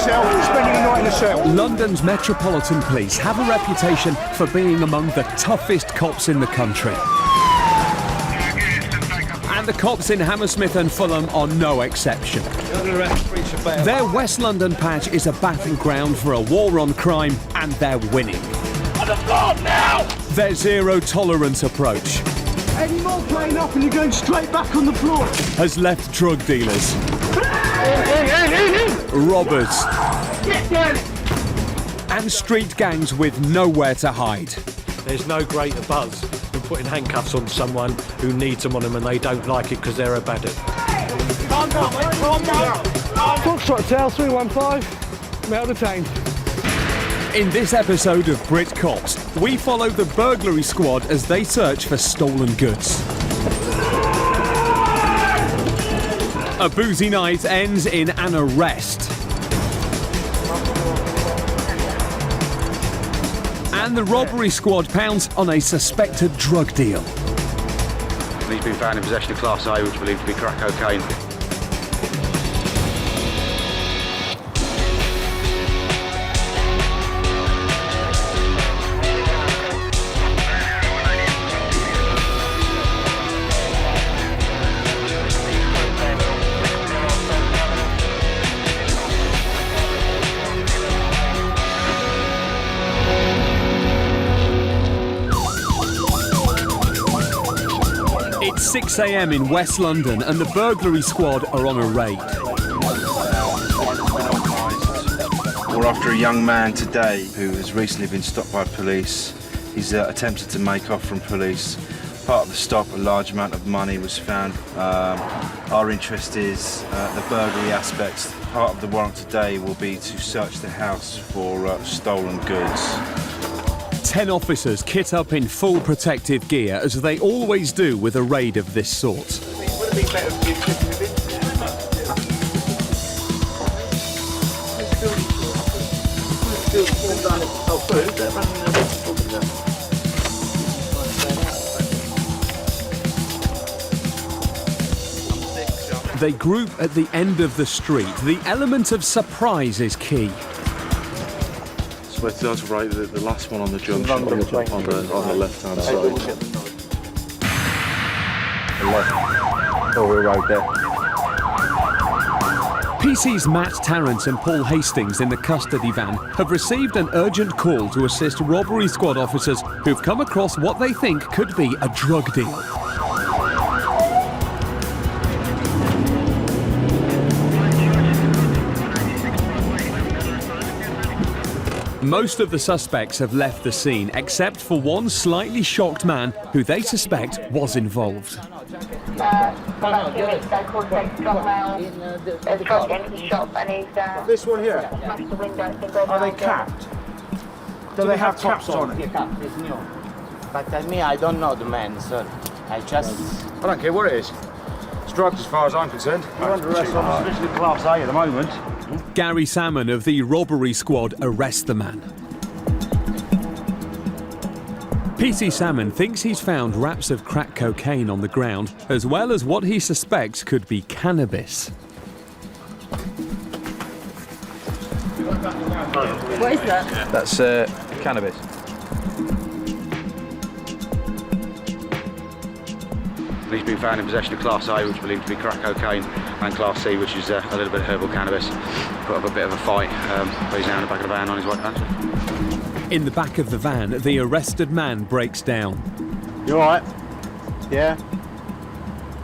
yourself spending the night in a cell. London's Metropolitan Police have a reputation for being among the toughest cops in the country. And the cops in Hammersmith and Fulham are no exception. Their West London patch is a battleground for a war on crime, and they're winning. On the floor now! Their zero-tolerance approach Any more playing up and you're going straight back on the floor. has left drug dealers, robbers, and street gangs with nowhere to hide. There's no greater buzz than putting handcuffs on someone who needs them on them and they don't like it because they're a baddie. Calm down, mate, calm down. Foxtrot Tail 315, male detained. In this episode of Brit Cops, we follow the burglary squad as they search for stolen goods. A boozy night ends in an arrest. And the robbery squad pounds on a suspected drug deal. He's been found in possession of Class A, which is believed to be crack cocaine. It's 6 a.m. in West London and the burglary squad are on a raid. We're after a young man today who has recently been stopped by police. He's attempted to make off from police. Part of the stop, a large amount of money was found. Our interest is the burglary aspects. Part of the warrant today will be to search the house for stolen goods. 10 officers kit up in full protective gear, as they always do with a raid of this sort. They group at the end of the street. The element of surprise is key. So that's right, the last one on the junction, on the left-hand side. Oh, we're right there. PC's Matt Tarrant and Paul Hastings in the custody van have received an urgent call to assist robbery squad officers who've come across what they think could be a drug deal. Most of the suspects have left the scene, except for one slightly shocked man who they suspect was involved. This one here, are they capped? Do they have caps on it? But me, I don't know the man, sir. I don't care what it is. It's drugs as far as I'm concerned. You're under arrest on suspicion of Class A at the moment. Gary Salmon of the robbery squad arrests the man. PC Salmon thinks he's found wraps of crack cocaine on the ground, as well as what he suspects could be cannabis. What is that? That's cannabis. He's been found in possession of Class A, which is believed to be crack cocaine, and Class C, which is a little bit of herbal cannabis. Put up a bit of a fight, but he's now in the back of the van on his way back. In the back of the van, the arrested man breaks down. You all right? Yeah?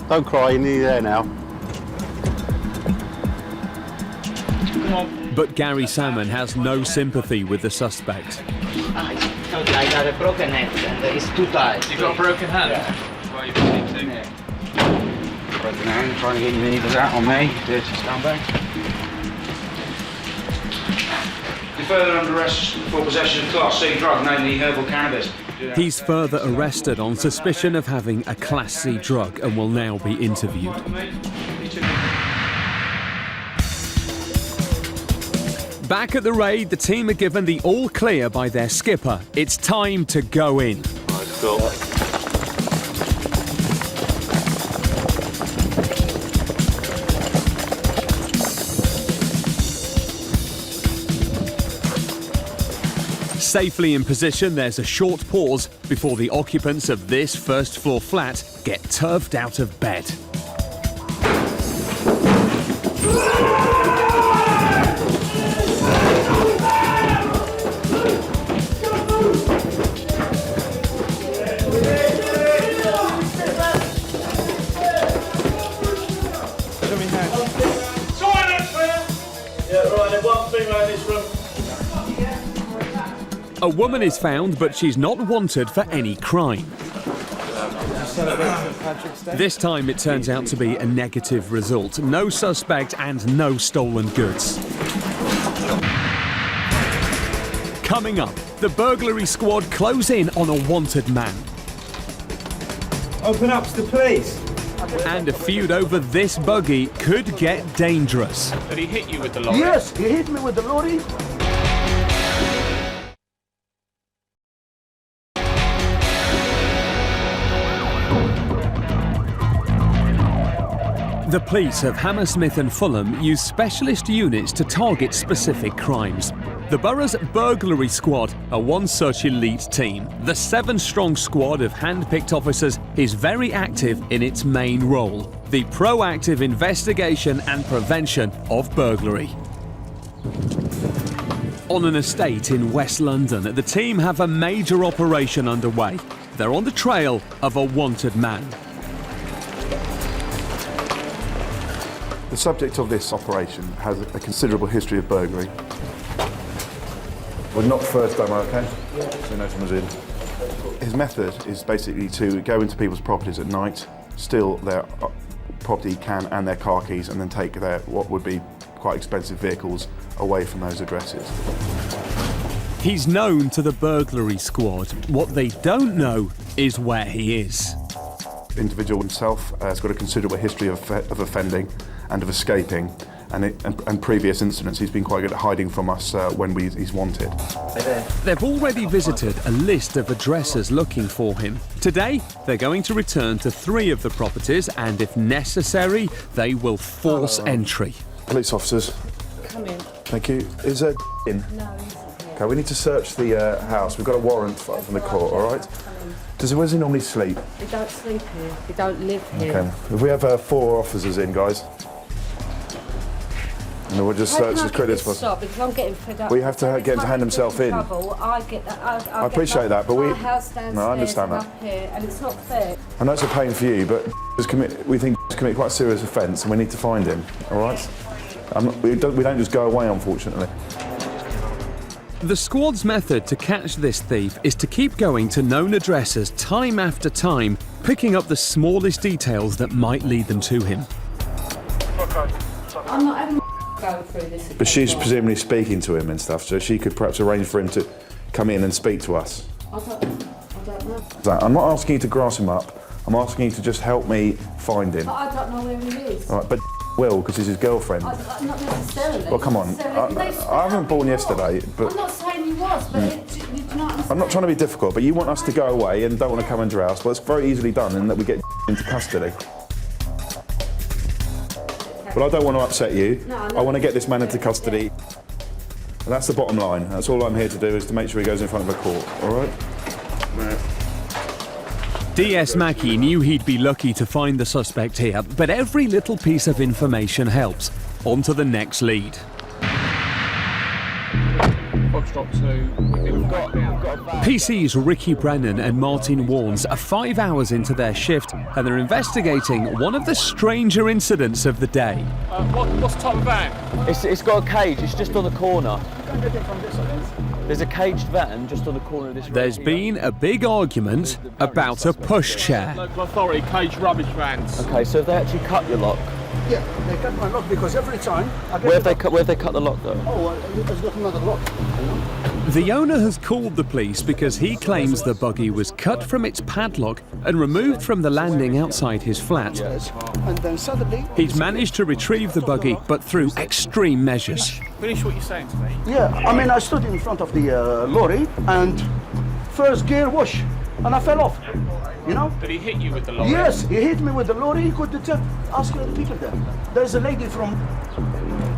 Don't cry, you're nearly there now. But Gary Salmon has no sympathy with the suspect. I got a broken hand and it's too tight. You got a broken hand? Yeah. Where you been to? Yeah. Broken hand, trying to get your needles out on me. Dirty scumbag. You're further under arrest for possession of Class C drug, namely herbal cannabis. He's further arrested on suspicion of having a Class C drug and will now be interviewed. Back at the raid, the team are given the all clear by their skipper. It's time to go in. Let's go. Safely in position, there's a short pause before the occupants of this first-floor flat get turfed out of bed. A woman is found, but she's not wanted for any crime. This time it turns out to be a negative result. No suspect and no stolen goods. Coming up, the burglary squad close in on a wanted man. Open up to the police. And a feud over this buggy could get dangerous. Did he hit you with the lorry? Yes, he hit me with the lorry. The police of Hammersmith and Fulham use specialist units to target specific crimes. The borough's burglary squad are one such elite team. The 7-strong squad of hand-picked officers is very active in its main role, the proactive investigation and prevention of burglary. On an estate in West London, the team have a major operation underway. They're on the trail of a wanted man. The subject of this operation has a considerable history of burglary. We're not first time, okay? So no someone's in. His method is basically to go into people's properties at night, steal their property can and their car keys, and then take their what would be quite expensive vehicles away from those addresses. He's known to the burglary squad. What they don't know is where he is. The individual himself has got a considerable history of offending and of escaping, and previous incidents. He's been quite good at hiding from us when he's wanted. They've already visited a list of addresses looking for him. Today, they're going to return to 3 of the properties, and if necessary, they will force entry. Police officers. Come in. Thank you. Is there in? No, he's not here. Okay, we need to search the house. We've got a warrant from the court, all right? Where does he normally sleep? He don't sleep here. He don't live here. Okay. If we have 4 officers in, guys. And we'll just search as quickly as possible. Stop, because I'm getting fed up. We have to get him to hand himself in. I get that. I appreciate that, but we. No, I understand that. Up here, and it's not fair. I know it's a pain for you, but we think he's committed quite a serious offence, and we need to find him. All right? We don't just go away, unfortunately. The squad's method to catch this thief is to keep going to known addresses time after time, picking up the smallest details that might lead them to him. I'm not having go through this again. But she's presumably speaking to him and stuff, so she could perhaps arrange for him to come in and speak to us. I don't know. I'm not asking you to grass him up. I'm asking you to just help me find him. But I don't know where he is. All right, but will, because he's his girlfriend. Not necessarily. Well, come on. I haven't born yesterday, but... I'm not saying he was, but you do not understand. I'm not trying to be difficult, but you want us to go away and don't want to come into our house. Well, it's very easily done in that we get into custody. But I don't want to upset you. No, I want to get this man into custody. And that's the bottom line. That's all I'm here to do, is to make sure he goes in front of a court, all right? DS Mackey knew he'd be lucky to find the suspect here, but every little piece of information helps. On to the next lead. PC's Ricky Brennan and Martin Warnes are 5 hours into their shift, and they're investigating one of the stranger incidents of the day. What's the type of van? It's got a cage, it's just on the corner. There's a caged van just on the corner of this road. There's been a big argument about a pushchair. Local authority, caged rubbish vans. Okay, so have they actually cut your lock? Yeah, they cut my lock because every time I get Where have they cut the lock though? Oh, there's got another lock. The owner has called the police because he claims the buggy was cut from its padlock and removed from the landing outside his flat. And then suddenly... He's managed to retrieve the buggy, but through extreme measures. Finish what you're saying to me. Yeah, I mean, I stood in front of the lorry and first gear whoosh, and I fell off, you know? Did he hit you with the lorry? Yes, he hit me with the lorry. He could ask the people there. There's a lady from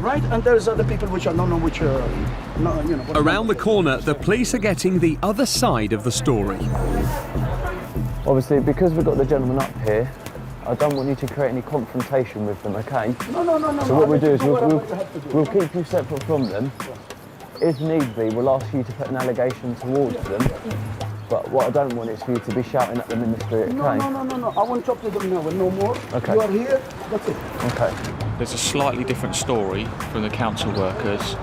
right? And there's other people which I don't know which are, no, you know. Around the corner, the police are getting the other side of the story. Obviously, because we've got the gentleman up here, I don't want you to create any confrontation with them, okay? No. So what we'll do is we'll keep you separate from them. If need be, we'll ask you to put an allegation towards them. But what I don't want is for you to be shouting at them in the street, okay? No. I won't talk to them now, no more. Okay. You are here, that's it. Okay. There's a slightly different story from the council workers.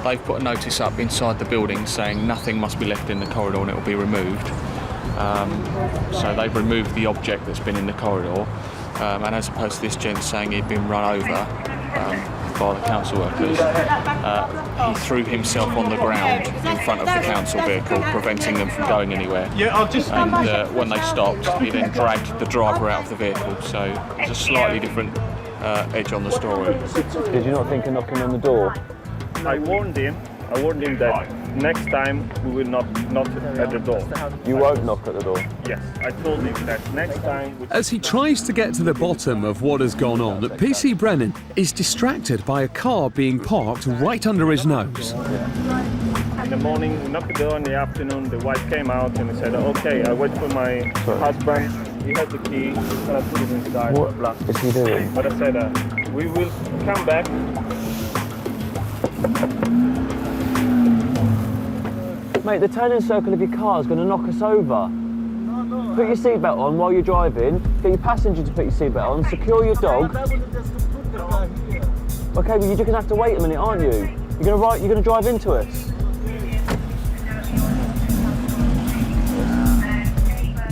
They've put a notice up inside the building saying nothing must be left in the corridor and it will be removed. So they've removed the object that's been in the corridor, and as opposed to this gent saying he'd been run over by the council workers, he threw himself on the ground in front of the council vehicle, preventing them from going anywhere. And when they stopped, he then dragged the driver out of the vehicle, so it's a slightly different edge on the story. Did you not think of knocking on the door? I warned him that next time we will not knock at the door. You won't knock at the door? Yes, I told him that next time... As he tries to get to the bottom of what has gone on, PC Brennan is distracted by a car being parked right under his nose. In the morning, we knocked the door. In the afternoon, the wife came out and he said, okay, I wait for my husband. He had the key. He's going to put it inside. What is he doing? But I said, we will come back. Mate, the turning circle of your car is going to knock us over. Put your seatbelt on while you're driving. Get your passenger to put your seatbelt on. Secure your dog. Okay, but you're just going to have to wait a minute, aren't you? You're going to drive into us.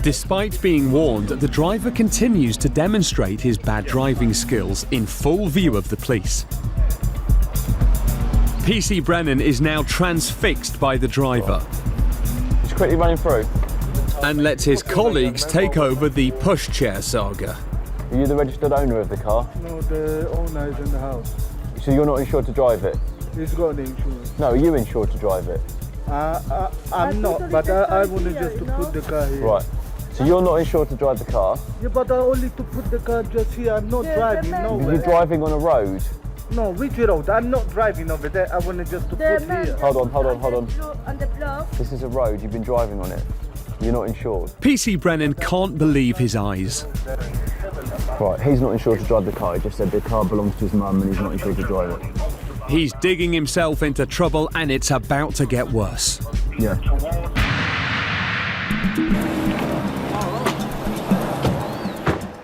Despite being warned, the driver continues to demonstrate his bad driving skills in full view of the police. PC Brennan is now transfixed by the driver. Just quickly running through. And lets his colleagues take over the Pushchair saga. Are you the registered owner of the car? No, the owner is in the house. So you're not insured to drive it? He's got the insurance. No, are you insured to drive it? I'm not, but I wanted just to put the car here. Right. So you're not insured to drive the car? Yeah, but I only to put the car just here. I'm not driving nowhere. You're driving on a road? No, which road? I'm not driving over there. I wanted just to put here. Hold on. This is a road. You've been driving on it. You're not insured. PC Brennan can't believe his eyes. Right, he's not insured to drive the car. He just said the car belongs to his mum and he's not insured to drive it. He's digging himself into trouble and it's about to get worse. Yeah.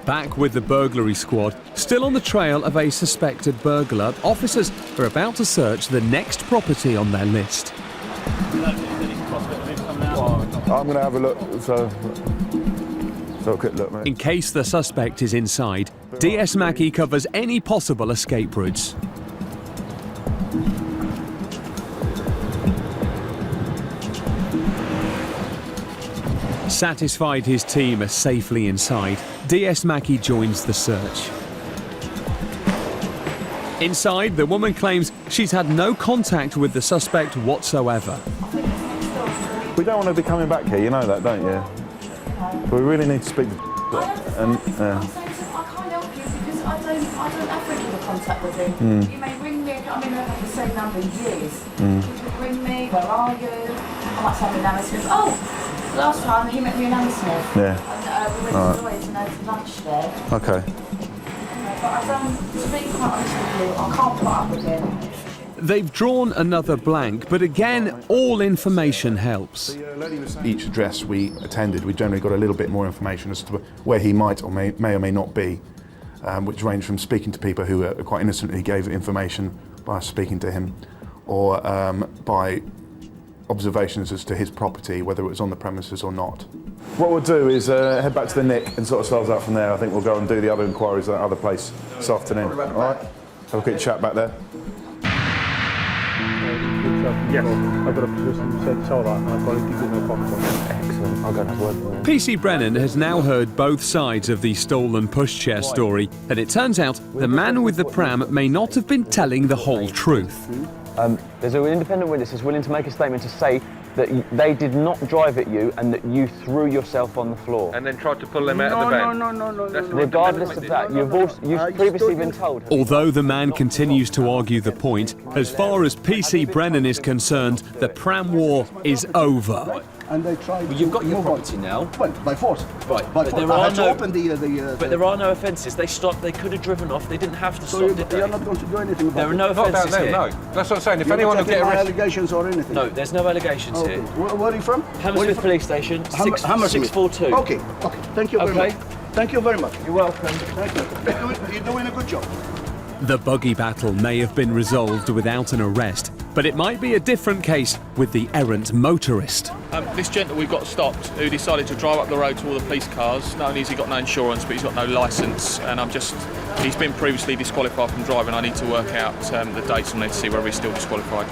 Back with the burglary squad, still on the trail of a suspected burglar, officers are about to search the next property on their list. I'm going to have a look, so a quick look, mate. In case the suspect is inside, DS Mackey covers any possible escape routes. Satisfied his team are safely inside, DS Mackey joins the search. Inside, the woman claims she's had no contact with the suspect whatsoever. We don't want to be coming back here, you know that, don't you? But we really need to speak to and I can't help you because I don't have regular contact with him. You may ring me, I mean, I've had the same number in years. You could ring me, where are you? I might say I'm in Hammersmith. Oh, last time he met me in Hammersmith. Yeah. And we went to Lloyd's and had lunch there. Okay. But I don't, to be quite honest with you, I can't put up with him. They've drawn another blank, but again, all information helps. Each address we attended, we generally got a little bit more information as to where he might or may or may not be, which ranged from speaking to people who quite innocently gave information by speaking to him, or by observations as to his property, whether it was on the premises or not. What we'll do is head back to the Nick and sort ourselves out from there. I think we'll go and do the other inquiries at that other place this afternoon. All right? Have a quick chat back there. Yes, I've got a person who said so that, and I've got to give it no problem. Excellent, I'll go and have a word with him. PC Brennan has now heard both sides of the stolen pushchair story, and it turns out the man with the pram may not have been telling the whole truth. There's an independent witness who's willing to make a statement to say that they did not drive at you and that you threw yourself on the floor. And then tried to pull them out of the van? No. Regardless of that, you've previously been told. Although the man continues to argue the point, as far as PC Brennan is concerned, the pram war is over. And they tried. Well, you've got your property now. Well, by force. Right, By force. I had to open the. But there are no offences. They stopped. They could have driven off. They didn't have to So stop. Did they? you're not going to do anything about There are it? no offences here. No, that's what I'm saying. If You're anyone not will get taking my arrested. allegations or anything. No, there's no allegations Okay. here. Where are you from? Hammersmith Police Station, Hammersmith. 642. Okay. Thank you very much. Thank you very much. You're welcome. Thank you. You're doing a good job. The buggy battle may have been resolved without an arrest, but it might be a different case with the errant motorist. This gentleman we've got stopped, who decided to drive up the road to all the police cars. Not only has he got no insurance, but he's got no licence, and he's been previously disqualified from driving. I need to work out the dates on there to see whether he's still disqualified.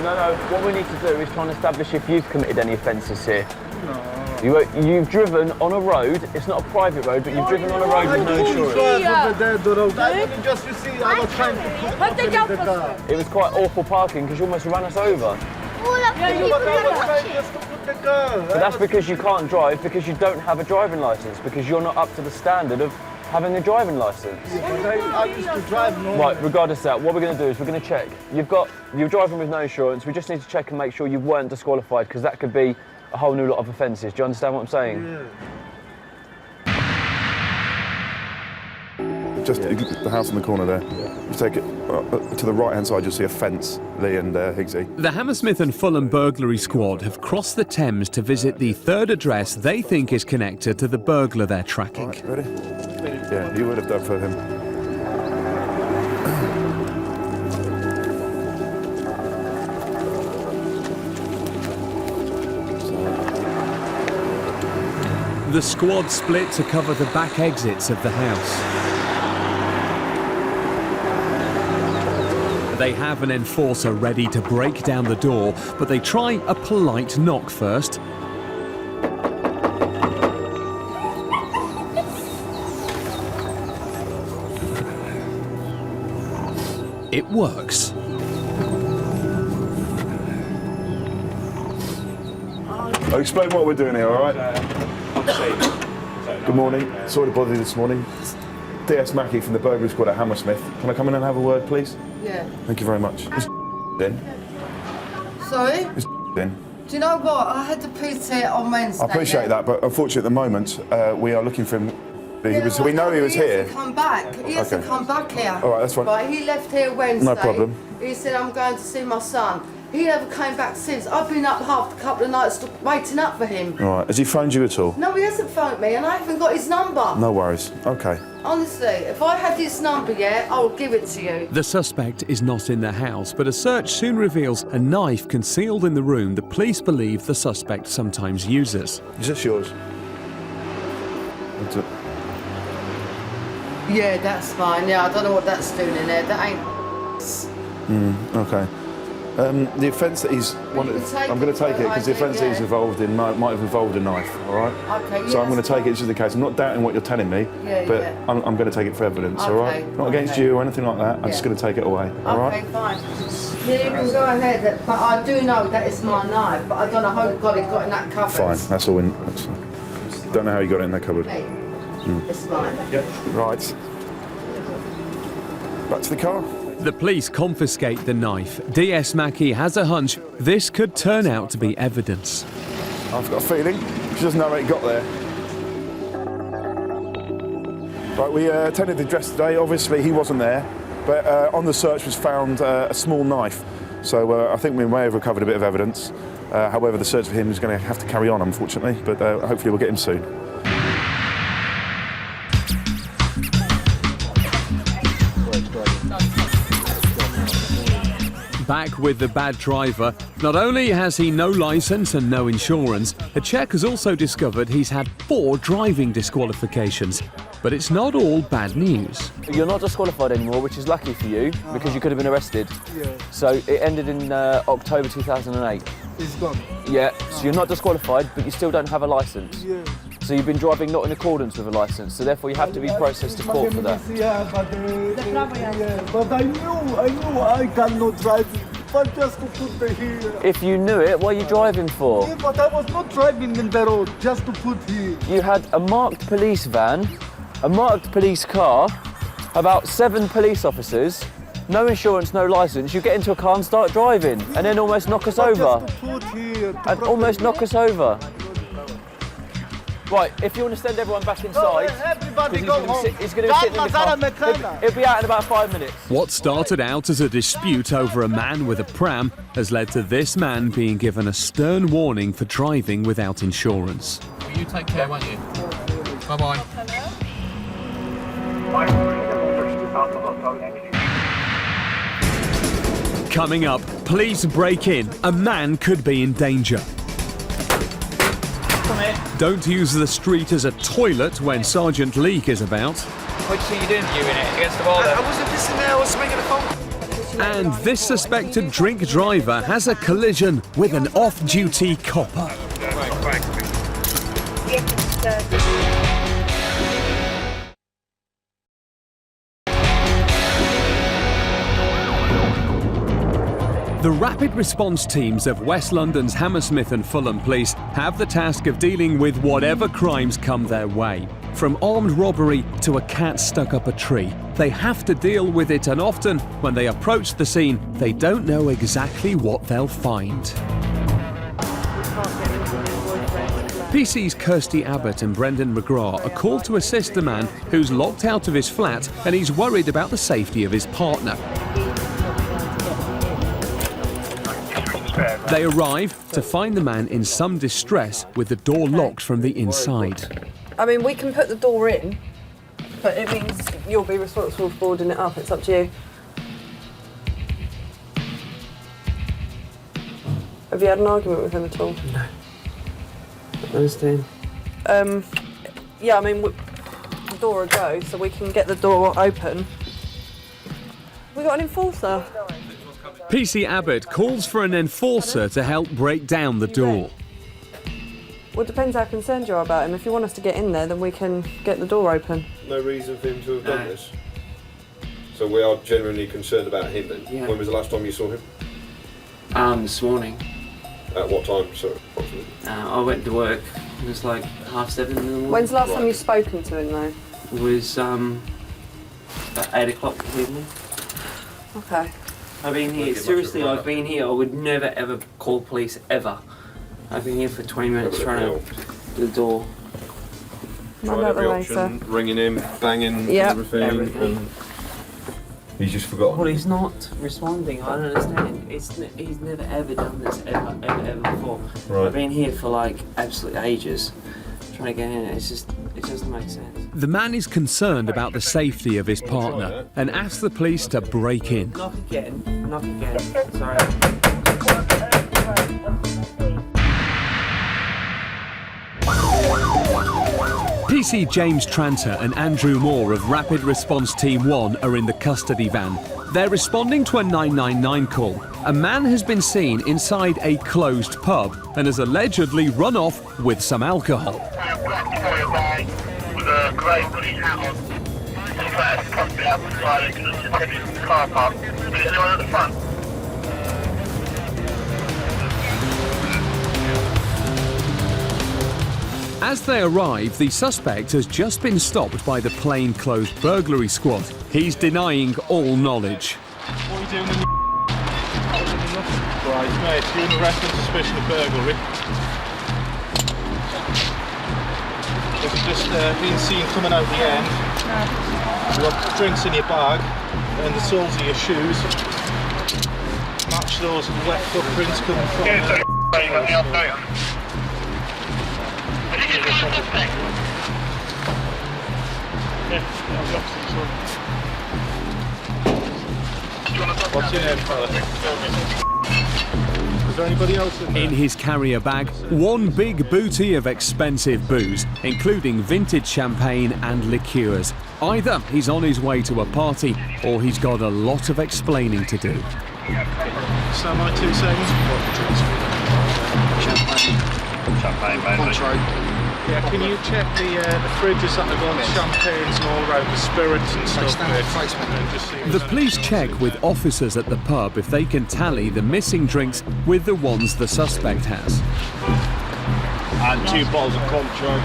No, what we need to do is try and establish if you've committed any offences here. No. You've driven on a road, it's not a private road, but you've driven on a road with no insurance. It was quite awful parking because you almost ran us over. But that's because you can't drive, because you don't have a driving licence, because you're not up to the standard of having a driving licence. I used to drive normally. Right, regardless of that, what we're going to do is we're going to check. You're driving with no insurance, we just need to check and make sure you weren't disqualified, because that could be a whole new lot of offences. Do you understand what I'm saying? Yeah. Just the house in the corner there. You take it to the right-hand side, you'll see a fence, Lee and Higgsy. The Hammersmith and Fulham burglary squad have crossed the Thames to visit the third address they think is connected to the burglar they're tracking. Right, ready? Yeah, you would have done for him. The squad split to cover the back exits of the house. They have an enforcer ready to break down the door, but they try a polite knock first. It works. I'll explain what we're doing here, all right? Good morning. Sorry to bother you this morning. DS Mackey from the burglary squad at Hammersmith. Can I come in and have a word, please? Yeah. Thank you very much. Is in? Sorry? Is in? Do you know what? I had the PT on Wednesday. I appreciate that, but unfortunately at the moment, we are looking for him. We know he was here. He hasn't come back. He hasn't come back here. All right, that's fine. Right, he left here Wednesday. No problem. He said, I'm going to see my son. He never came back since. I've been up half a couple of nights waiting up for him. All right, has he phoned you at all? No, he hasn't phoned me, and I haven't got his number. No worries. Okay. Honestly, if I had his number yet, I'll give it to you. The suspect is not in the house, but a search soon reveals a knife concealed in the room the police believe the suspect sometimes uses. Is this yours? Yeah, that's fine. Yeah, I don't know what that's doing in there. That ain't... Okay. The offence that he's... I'm going to take it because the offence that he's involved in might have involved a knife, all right? Okay, So I'm going to take it as the case. I'm not doubting what you're telling me, but I'm going to take it for evidence, all right? Not against you or anything like that. I'm just going to take it away, all right? Okay, fine. Yeah, you can go ahead, but I do know that it's my knife, but I don't know how God it got in that cupboard. Fine, that's all. Don't know how you got it in that cupboard. It's mine. Right. Back to the car. The police confiscate the knife. DS Mackey has a hunch this could turn out to be evidence. I've got a feeling she doesn't know how it got there. Right, we attended the address today. Obviously, he wasn't there, but on the search was found a small knife. So I think we may have recovered a bit of evidence. However, the search for him is going to have to carry on, unfortunately, but hopefully we'll get him soon. Back with the bad driver, not only has he no licence and no insurance, a check has also discovered he's had 4 driving disqualifications. But it's not all bad news. You're not disqualified anymore, which is lucky for you, because you could have been arrested. Yeah. So it ended in October 2008. It's gone. Yeah, so you're not disqualified, but you still don't have a licence. Yeah. So you've been driving not in accordance with a licence, so therefore you have to be processed to court for that. Yeah, but I knew I cannot drive But just to put the here. If you knew it, what are you driving for? Yeah, but I was not driving in the road, just to put here. You had a marked police van, a marked police car, about 7 police officers, no insurance, no licence. You get into a car and start driving, and then almost knock us over. Just to put here. And almost knock us over. Right, if you want to send everyone back inside, everybody go home. He's going to be sitting in the car. He'll be out in about 5 minutes. What started out as a dispute over a man with a pram has led to this man being given a stern warning for driving without insurance. Well, you take care, won't you? Bye-bye. Coming up, police break in. A man could be in danger. Don't use the street as a toilet when Sergeant Leake is about. What do you think you're doing? You in it against the wall? I wasn't listening there, I was making a phone. And this suspected drink driver has a collision with an off-duty copper. The rapid response teams of West London's Hammersmith and Fulham police have the task of dealing with whatever crimes come their way. From armed robbery to a cat stuck up a tree, they have to deal with it, and often when they approach the scene, they don't know exactly what they'll find. PC's Kirsty Abbott and Brendan McGrath are called to assist a man who's locked out of his flat and he's worried about the safety of his partner. They arrive to find the man in some distress with the door locked from the inside. I mean, we can put the door in, but it means you'll be responsible for boarding it up. It's up to you. Have you had an argument with him at all? No. I understand. Yeah, I mean, the door will go, so we can get the door open. We got an enforcer. PC Abbott calls for an enforcer to help break down the door. Well, it depends how concerned you are about him. If you want us to get in there, then we can get the door open. No reason for him to have done this? So we are genuinely concerned about him then? Yeah. When was the last time you saw him? This morning. At what time, sorry, approximately? I went to work. It was like 7:30 in the morning. When's the last time you've spoken to him, though? It was about 8 o'clock this evening. Okay. I've been here, seriously, I've been here. I would never ever call police, ever. I've been here for 20 minutes trying to do the door. Tried every option, ringing him, banging, everything. And he's just forgotten. Well, he's not responding. I don't understand. He's never ever done this ever before. Right. I've been here for like absolute ages, trying to get in. It doesn't make sense. The man is concerned about the safety of his partner and asks the police to break in. Knock again. Sorry. PC James Tranter and Andrew Moore of Rapid Response Team 1 are in the custody van. They're responding to a 999 call. A man has been seen inside a closed pub and has allegedly run off with some alcohol. With a grey hoodie hat on. Possibly outside in the car park. Is anyone at the front? As they arrive, the suspect has just been stopped by the plainclothes burglary squad. He's denying all knowledge. What are you doing in the Right, mate, you're under arrest on suspicion of burglary. You've just been seen coming out the end. You've got drinks in your bag and the soles of your shoes. Match those wet footprints coming from What's your name, fella? Is there anybody else in there? In his carrier bag, one big booty of expensive booze, including vintage champagne and liqueurs. Either he's on his way to a party, or he's got a lot of explaining to do. So my 2 seconds. Champagne, mainly. Yeah, can you check the fridges that have got champagnes and all around, the spirits and stuff? And just see The police check with officers at the pub if they can tally the missing drinks with the ones the suspect has. And 2 bottles of Contro.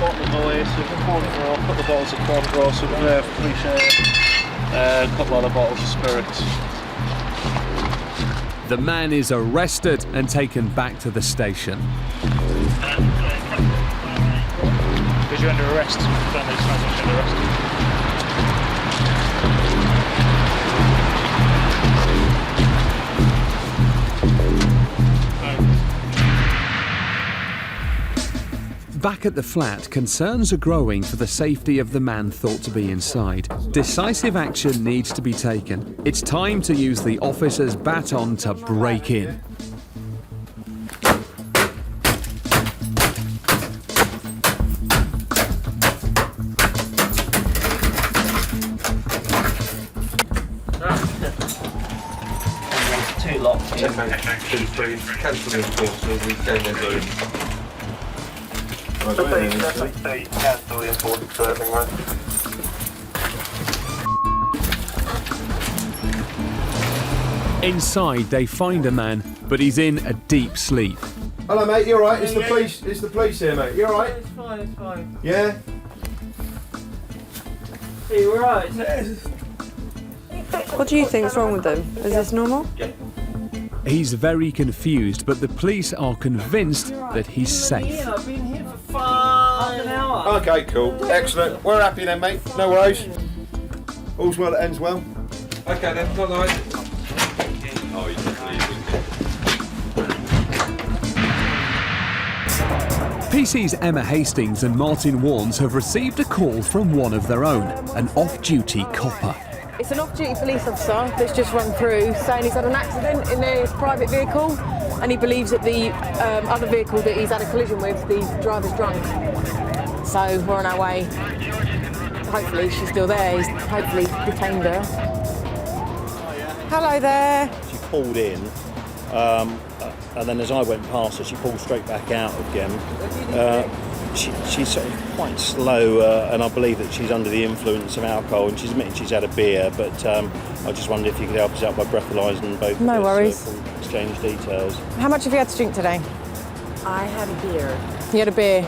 Bottle of Oasis, a couple of bottles of Contro, some Pushchair, a couple other bottles of spirits. The man is arrested and taken back to the station. Because you're under arrest. Family's under arrest. Back at the flat, concerns are growing for the safety of the man thought to be inside. Decisive action needs to be taken. It's time to use the officer's baton to break in. Two locked in. Cancel the enforcer, we gain their zoom. Inside, they find a man, but he's in a deep sleep. Hello, mate. You all right? It's the police. It's the police here, mate. You all right? It's fine, it's fine. Yeah. Are you alright? What do you think's wrong with them? Is this normal? He's very confused, but the police are convinced that he's safe. I've been here for half an hour. Okay, cool. Excellent. We're happy then, mate. No worries. All's well that ends well. Okay then, not nice. Oh, you PC's Emma Hastings and Martin Warnes have received a call from one of their own, an off-duty copper. It's an off-duty police officer that's just run through saying he's had an accident in his private vehicle and he believes that the other vehicle that he's had a collision with, the driver's drunk. So we're on our way. Hopefully she's still there. He's hopefully detained her. Hello there. She pulled in and then as I went past her she pulled straight back out again. She's sort of quite slow and I believe that she's under the influence of alcohol and she's admitting she's had a beer, but I just wondered if you could help us out by breathalyzing both No of us, worries. exchange details. How much have you had to drink today? I had a beer. You had a beer?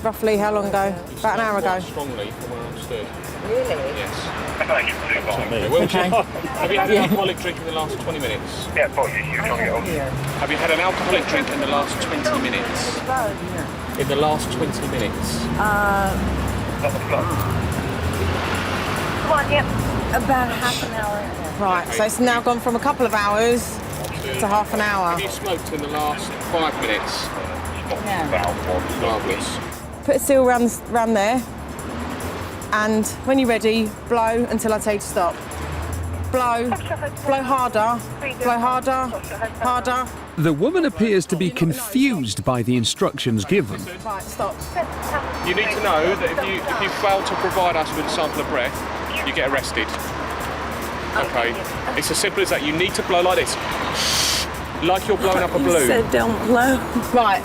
Roughly how long ago? About an hour ago. Strongly, from what I understood. Really? Yes. Okay. Have you had an alcoholic drink in the last 20 minutes? Yeah, Have you had an alcoholic drink in the last 20 minutes? In the last 20 minutes? Come on, yep. About half an hour. Right, so it's now gone from a couple of hours to half an hour. Have you smoked in the last 5 minutes? No. Marvellous. Put a seal round there, and when you're ready, blow until I tell you to stop. Blow, blow harder, harder. The woman appears to be confused by the instructions given. Right, stop. You need to know that if you fail to provide us with a sample of breath, you get arrested. Okay? It's as simple as that. You need to blow like this. Like you're blowing up a balloon. You said don't blow. Right.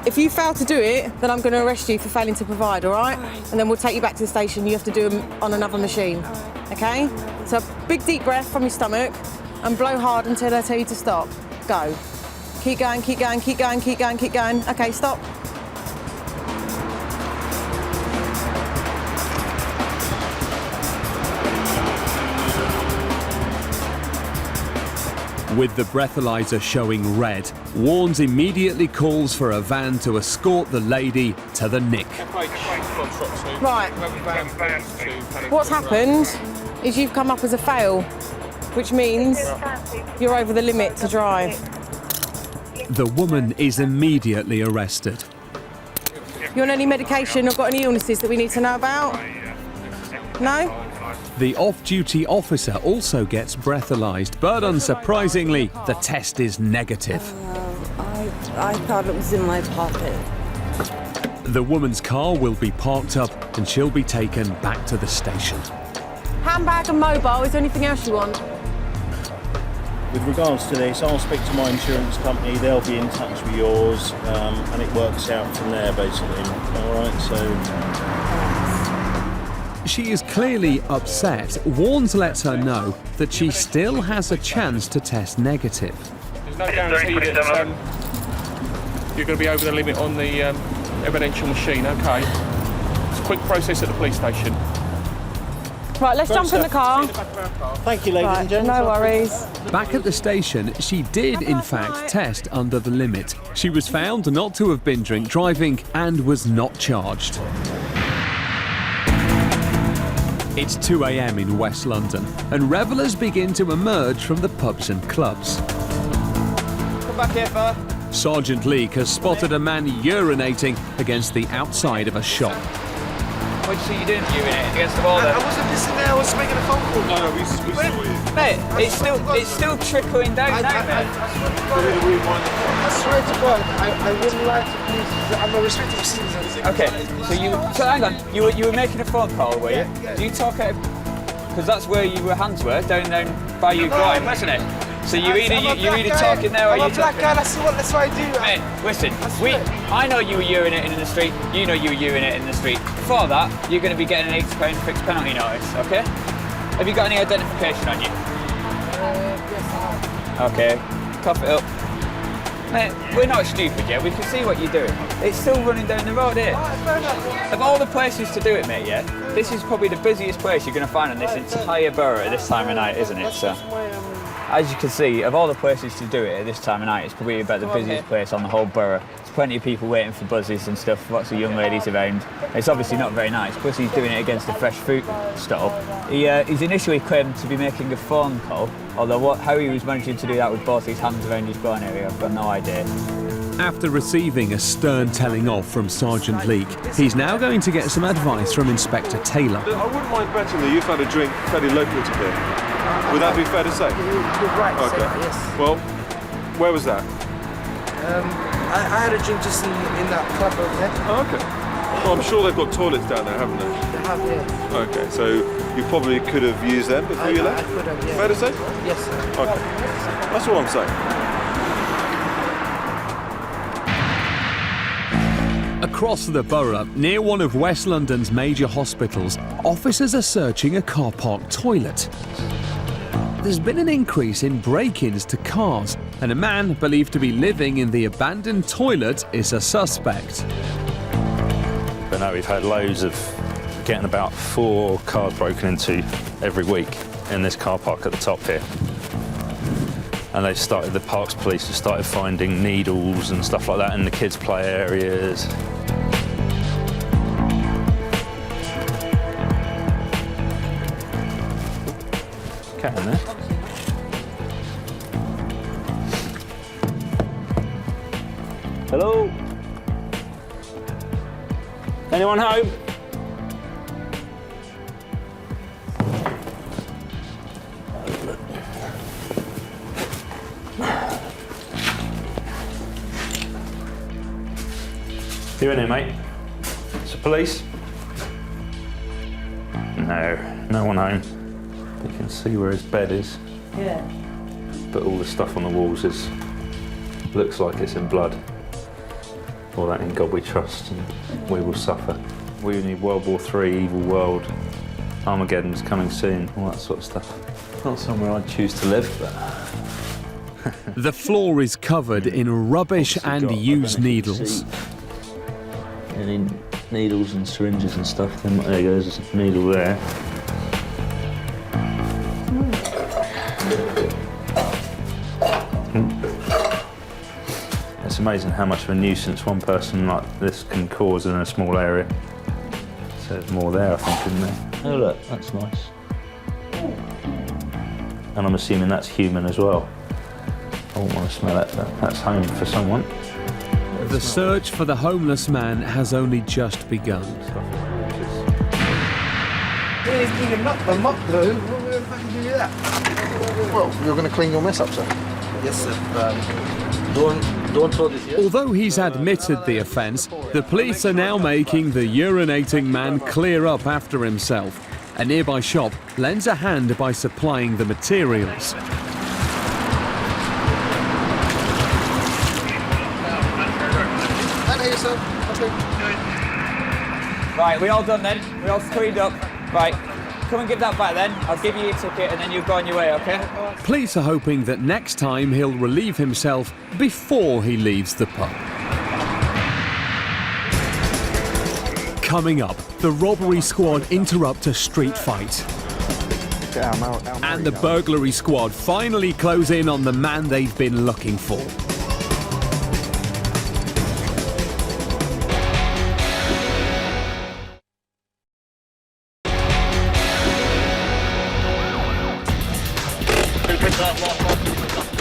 If you fail to do it, then I'm going to arrest you for failing to provide, all right? And then we'll take you back to the station. You have to do them on another machine, okay? So big deep breath from your stomach and blow hard until I tell you to stop. Go. Keep going, keep going, keep going, keep going, keep going. Okay, stop. With the breathalyzer showing red, Warnes immediately calls for a van to escort the lady to the nick. Right. What's happened is you've come up as a fail, which means you're over the limit to drive. The woman is immediately arrested. You on any medication or got any illnesses that we need to know about? No? The off-duty officer also gets breathalyzed, but unsurprisingly, the test is negative. I thought it was in my pocket. The woman's car will be parked up and she'll be taken back to the station. Handbag and mobile. Is there anything else you want? with regards to this, I'll speak to my insurance company, they'll be in touch with yours, and it works out from there basically. Alright, so... She is clearly upset. Warnes lets her know that she still has a chance to test negative. There's no guarantee that you're going to be over the limit on the evidential machine, okay? It's a quick process at the police station. Right, let's jump in the car. Thank you, ladies and gentlemen. No worries. Back at the station, she did in fact test under the limit. She was found not to have been drink driving and was not charged. It's 2 a.m. in West London, and revellers begin to emerge from the pubs and clubs. Come back here, fella. Sergeant Leake has spotted a man urinating against the outside of a shop. What did you see you doing urinating against the wall then? I wasn't listening there, I was making a phone call. No, we saw you. Mate, it's still trickling down now, mate. I swear to God, I wouldn't like to please. I'm a respectful citizen. Okay, so hang on, you were making a phone call, were you? Yeah. Do you talk out? Because that's where your hands were, down by your groin, wasn't it? So you're either talking there or you're talking. I'm a black guy, that's what I do. Mate, listen, I know you were urinating in the street, you know you were urinating in the street. For that, you're going to be getting an £80 fixed penalty notice, okay? Have you got any identification on you? Yes. Okay, cough it up. Mate, we're not stupid, yeah? We can see what you're doing. It's still running down the road here. Of all the places to do it, mate, yeah? This is probably the busiest place you're going to find in this entire borough at this time of night, isn't it? So, as you can see, of all the places to do it at this time of night, it's probably about the busiest place on the whole borough. There's plenty of people waiting for buzzes and stuff, lots of young ladies around. It's obviously not very nice, plus he's doing it against a fresh fruit stall. He's initially claimed to be making a phone call, although how he was managing to do that with both his hands around his groin area, I've got no idea. After receiving a stern telling off from Sergeant Leake, he's now going to get some advice from Inspector Taylor. I wouldn't mind betting that you've had a drink fairly local to here. Would that be fair to say? You're right to say that, yes. Well, where was that? I had a drink just in that club over there. Oh, okay. Well, I'm sure they've got toilets down there, haven't they? They have, yeah. Okay, so you probably could have used them before you left? I could have, yeah. Fair to say? Yes, sir. Okay. That's all I'm saying. Across the borough, near one of West London's major hospitals, officers are searching a car park toilet. There's been an increase in break-ins to cars, and a man believed to be living in the abandoned toilet is a suspect. But no, we've had loads of getting about 4 cars broken into every week in this car park at the top here. And the Parks Police have started finding needles and stuff like that in the kids' play areas. Cat in there. Hello? Anyone home? You in here, mate? It's the police? No one home. You can see where his bed is. Yeah. But all the stuff on the walls looks like it's in blood. All that in God we trust and we will suffer. We need World War III, evil world, Armageddon's coming soon, all that sort of stuff. Not somewhere I'd choose to live, but... The floor is covered in rubbish and used needles. Any needles and syringes and stuff, then there goes a needle there. It's amazing how much of a nuisance one person like this can cause in a small area. So there's more there, I think, isn't there? Oh look, that's nice. And I'm assuming that's human as well. I wouldn't want to smell it, but that's home for someone. The search for the homeless man has only just begun. He's cleaning up the mop though. What the fuck do you do that? Well, you're going to clean your mess up, sir. Yes, sir. Don't throw this here. Although he's admitted the offence, the police are now making the urinating man clear up after himself. A nearby shop lends a hand by supplying the materials. sir. Okay. Right, we all done then? We all cleaned up? Right, come and give that back then. I'll give you your ticket and then you go on your way, okay? Police are hoping that next time he'll relieve himself before he leaves the pub. Coming up, the robbery squad interrupt a street fight. And the burglary squad finally close in on the man they've been looking for.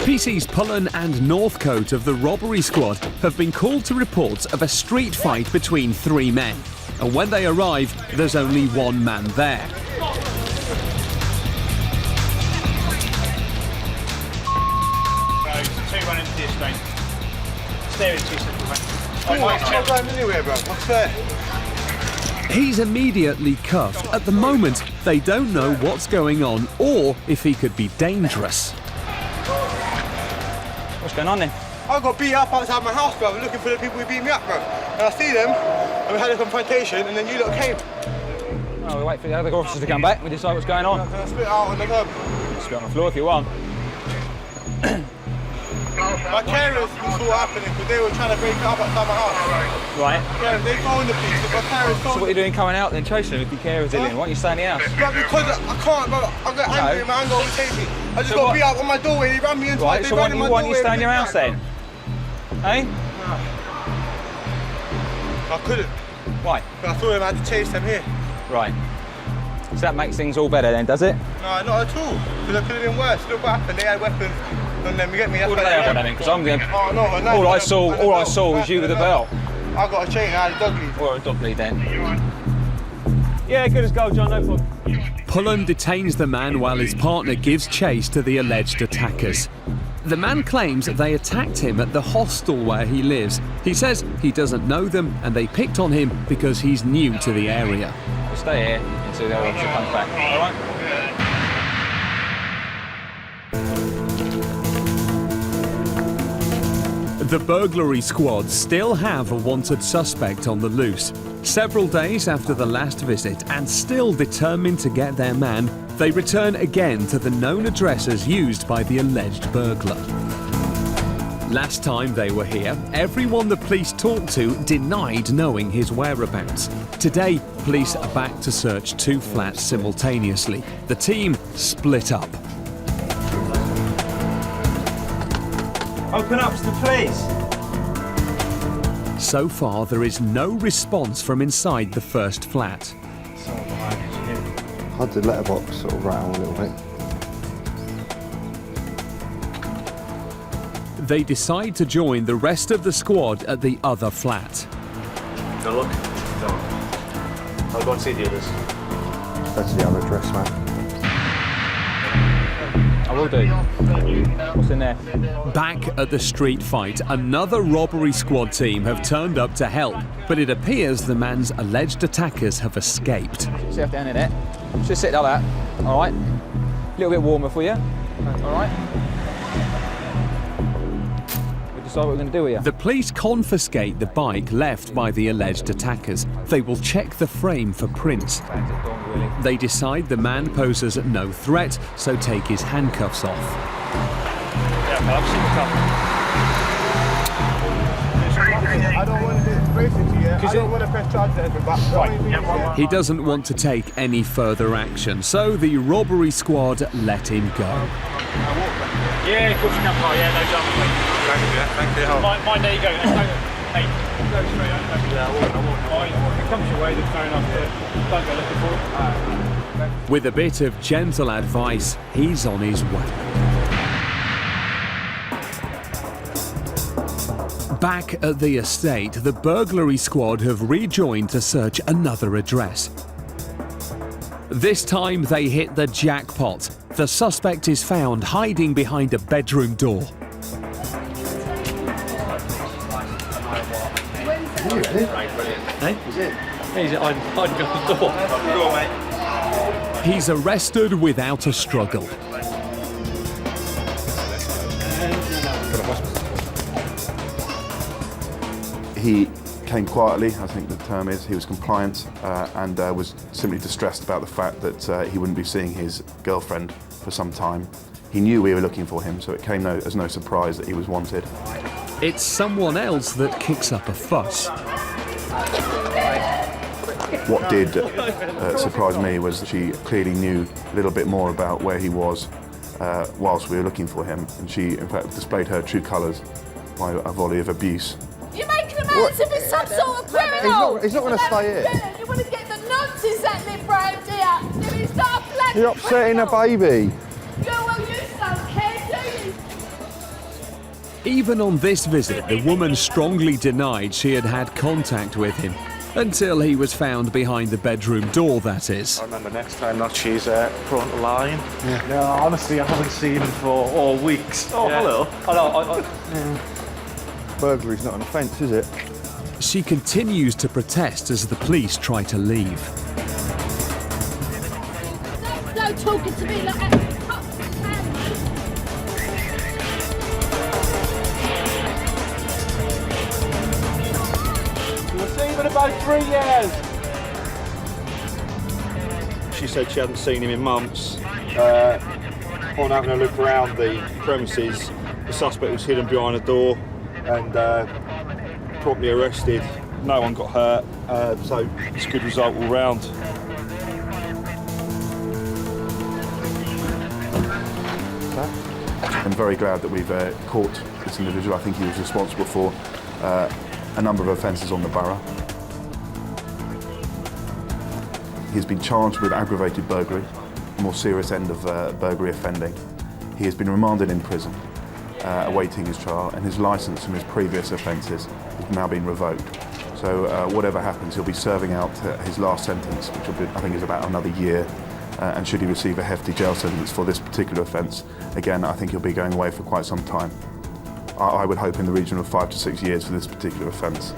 PC's Pullen and Northcote of the robbery squad have been called to reports of a street fight between 3 men. And when they arrive, there's only one man there. Two running to the estate. Stay with 2 seconds, mate. I'm not going anywhere, bro. What's there? He's immediately cuffed. At the moment, they don't know what's going on or if he could be dangerous. What's going on then? I got beat up outside my house, bro. Looking for the people who beat me up, bro. And I see them, and we had a confrontation, and then you lot came. Oh, we wait for the other officers to come back. We decide what's going on. Can I spit out on the curb? Spit on the floor if you want. My carers saw what happened because they were trying to break it up outside my house. Right. Yeah, they phoned the police. My carers phoned. So what are you doing coming out then chasing them if your carers are in? Why don't you stay in the house? But because I can't, bro. I got angry, my anger overtakes me. I just got beat up on my doorway. They ran me into Right, so why don't you stay in your house then? Eh? I couldn't. Why? But I thought I had to chase them here. Right. So that makes things all better then, does it? No, not at all. Because it could have been worse. Look what happened. They had weapons, and then we get me. What do they have on them? Because I'm going. Oh no, no. All I saw was you with a belt. I got a chain. I had a dog lead. Or a dog lead then. Yeah, good as gold, John. No problem. Pullen detains the man while his partner gives chase to the alleged attackers. The man claims they attacked him at the hostel where he lives. He says he doesn't know them and they picked on him because he's new to the area. We'll stay here until the other officer comes back. All right? The burglary squad still have a wanted suspect on the loose. Several days after the last visit and still determined to get their man, they return again to the known addresses used by the alleged burglar. Last time they were here, everyone the police talked to denied knowing his whereabouts. Today, police are back to search 2 flats simultaneously. The team split up. Open up to the police. So far, there is no response from inside the first flat. Had the letterbox sort of rattle a little bit. They decide to join the rest of the squad at the other flat. No, look. No. I'll go and see the others. That's the other address, man. I will do. What's in there? Back at the street fight, another robbery squad team have turned up to help, but it appears the man's alleged attackers have escaped. Sit down in it. Just sit like that. All right. A little bit warmer for you. All right. We decide what we're going to do with you. The police confiscate the bike left by the alleged attackers. They will check the frame for prints. They decide the man poses no threat, so take his handcuffs off. I don't want to do basically, I don't want to press charges at everything, but He doesn't want to take any further action, so the robbery squad let him go. Yeah, of course you can. Oh, yeah, no jump. Thank you for your help. Mine, there you go. Hey, go straight over. Yeah, I won't. If it comes your way, then fair enough. Don't go looking for it. With a bit of gentle advice, he's on his way. Back at the estate, the burglary squad have rejoined to search another address. This time they hit the jackpot. The suspect is found hiding behind a bedroom door. Hey? He's hiding behind the door. Go on, mate. He's arrested without a struggle. He came quietly, I think the term is. He was compliant and was simply distressed about the fact that he wouldn't be seeing his girlfriend for some time. He knew we were looking for him, so it came as no surprise that he was wanted. It's someone else that kicks up a fuss. What did surprise me was she clearly knew a little bit more about where he was whilst we were looking for him, and she in fact displayed her true colours by a volley of abuse. You're making him out as if it's some sort of criminal! He's not going to stay here. You want to get the nonsense that live round here! He's not a bloody You're upsetting a baby. Yeah, well, you don't care, do you? Even on this visit, the woman strongly denied she had had contact with him. Until he was found behind the bedroom door, that is. I remember next time that she's front of line. Yeah. No, honestly, I haven't seen him for all weeks. Oh, hello. Hello. Burglary's not an offence, is it? She continues to protest as the police try to leave. No talking to me like that. In about 3 years. She said she hadn't seen him in months. On having a look around the premises, the suspect was hidden behind a door and promptly arrested. No one got hurt, so it's a good result all round. I'm very glad that we've caught this individual. I think he was responsible for a number of offences on the borough. He's been charged with aggravated burglary, a more serious end of burglary offending. He has been remanded in prison, awaiting his trial, and his licence from his previous offences has now been revoked. So whatever happens, he'll be serving out his last sentence, which will be, I think is about another year, and should he receive a hefty jail sentence for this particular offence, again, I think he'll be going away for quite some time. I would hope in the region of 5 to 6 years for this particular offence.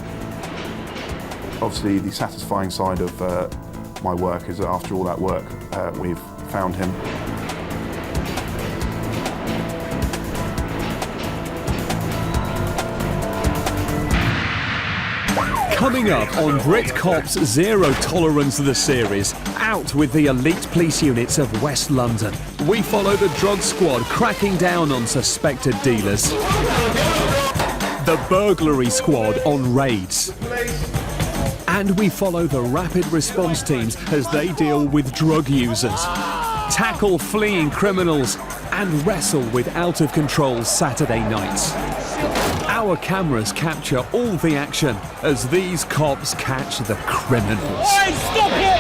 Obviously, the satisfying side of my work is that after all that work, we've found him. Coming up on Brit Cops Zero Tolerance the series, out with the elite police units of West London. We follow the drug squad cracking down on suspected dealers. The burglary squad on raids. And we follow the rapid response teams as they deal with drug users, tackle fleeing criminals, and wrestle with out-of-control Saturday nights. Our cameras capture all the action as these cops catch the criminals. Oi, stop here!